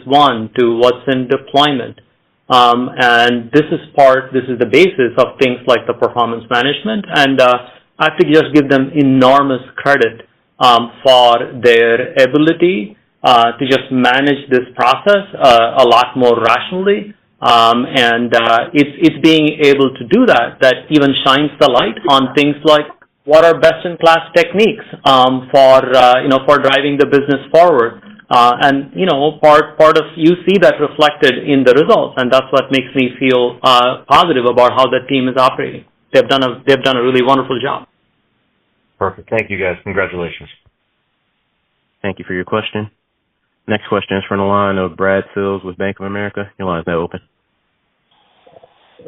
one to what's in deployment. And this is the basis of things like the performance management. And I have to just give them enormous credit for their ability to just manage this process a lot more rationally. And it's being able to do that even shines the light on things like what are best-in-class techniques for driving the business forward. And part of you see that reflected in the results, and that's what makes me feel positive about how the team is operating. They've done a really wonderful job. Perfect. Thank you, guys. Congratulations. Thank you for your question. Next question is from the line of Brad Sills with Bank of America. Your line is now open.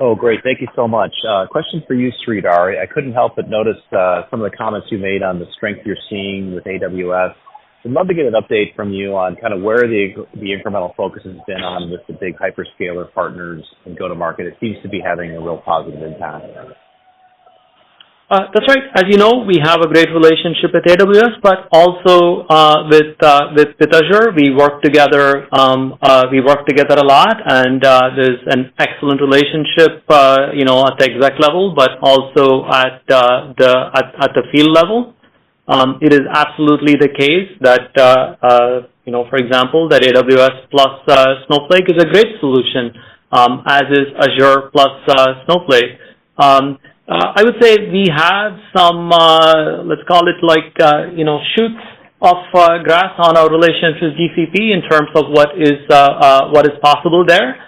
Oh, great. Thank you so much. Question for you, Sridhar. I couldn't help but notice some of the comments you made on the strength you're seeing with AWS. I'd love to get an update from you on kind of where the incremental focus has been on with the big hyperscaler partners and go-to-market. It seems to be having a real positive impact. That's right. As you know, we have a great relationship with AWS, but also with Azure. We work together. We work together a lot, and there's an excellent relationship, at the exec level, but also at the field level. It is absolutely the case that for example, that AWS plus Snowflake is a great solution, as is Azure plus Snowflake. I would say we have some, let's call it like, shoots of grass on our relationship with GCP in terms of what is possible there.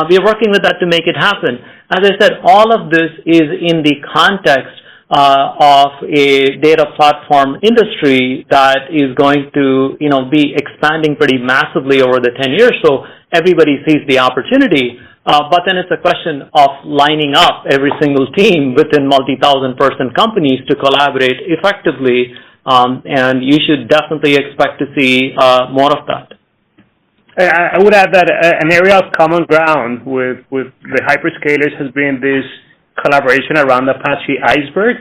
We are working with that to make it happen. As I said, all of this is in the context of a data platform industry that is going to, be expanding pretty massively over the 10 years. So everybody sees the opportunity. But then it's a question of lining up every single team within multi-thousand person companies to collaborate effectively. And you should definitely expect to see more of that. I would add that an area of common ground with the hyperscalers has been this collaboration around Apache Iceberg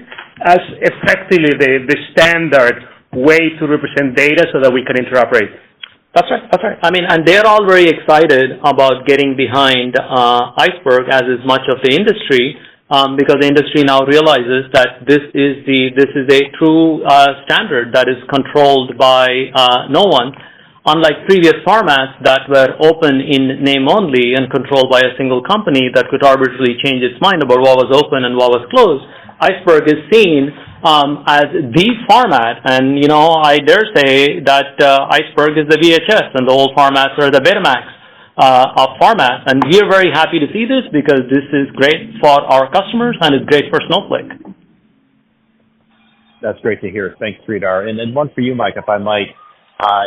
as effectively the standard way to represent data so that we can interoperate. That's right. I mean, and they're all very excited about getting behind Iceberg, as is much of the industry, because the industry now realizes that this is a true standard that is controlled by no one. Unlike previous formats that were open in name only and controlled by a single company that could arbitrarily change its mind about what was open and what was closed, Iceberg is seen as the format. And, I dare say that Iceberg is the VHS and the old formats are the Betamax of formats. And we are very happy to see this because this is great for our customers and it's great for Snowflake. That's great to hear. Thanks, Sridhar. And then one for you, Mike, if I might.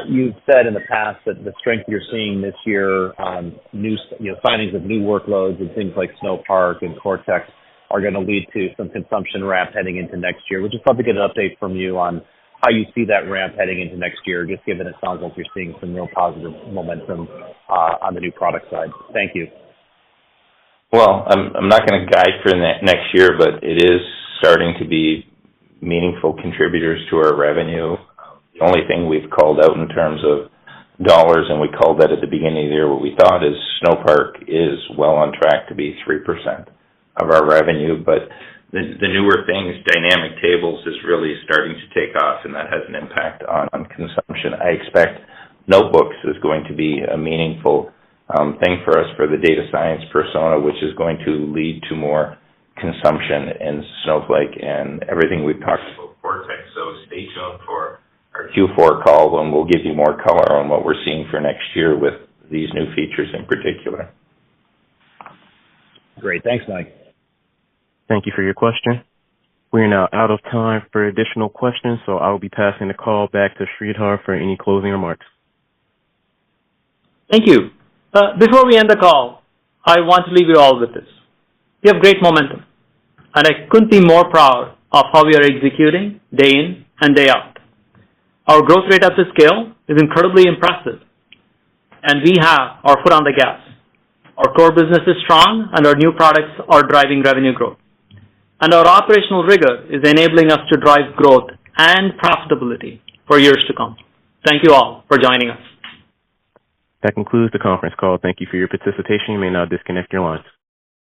You've said in the past that the strength you're seeing this year on signings of new workloads and things like Snowpark and Cortex are going to lead to some consumption ramp heading into next year. We'd just love to get an update from you on how you see that ramp heading into next year, just given it sounds like you're seeing some real positive momentum on the new product side. Thank you. Well, I'm not going to guide for next year, but it is starting to be meaningful contributors to our revenue. The only thing we've called out in terms of dollars, and we called that at the beginning of the year, what we thought is Snowpark is well on track to be 3% of our revenue, but the newer things, dynamic tables, is really starting to take off, and that has an impact on consumption. I expect notebooks is going to be a meaningful thing for us for the data science persona, which is going to lead to more consumption in Snowflake and everything we've talked about Cortex. So stay tuned for our Q4 call when we'll give you more color on what we're seeing for next year with these new features in particular. Great. Thanks, Mike. Thank you for your question. We are now out of time for additional questions, so I will be passing the call back to Sridhar for any closing remarks. Thank you. Before we end the call, I want to leave you all with this. We have great momentum, and I couldn't be more proud of how we are executing day in and day out. Our growth rate at this scale is incredibly impressive, and we have our foot on the gas. Our core business is strong, and our new products are driving revenue growth. And our operational rigor is enabling us to drive growth and profitability for years to come. Thank you all for joining us. That concludes the conference call. Thank you for your participation. You may now disconnect your lines.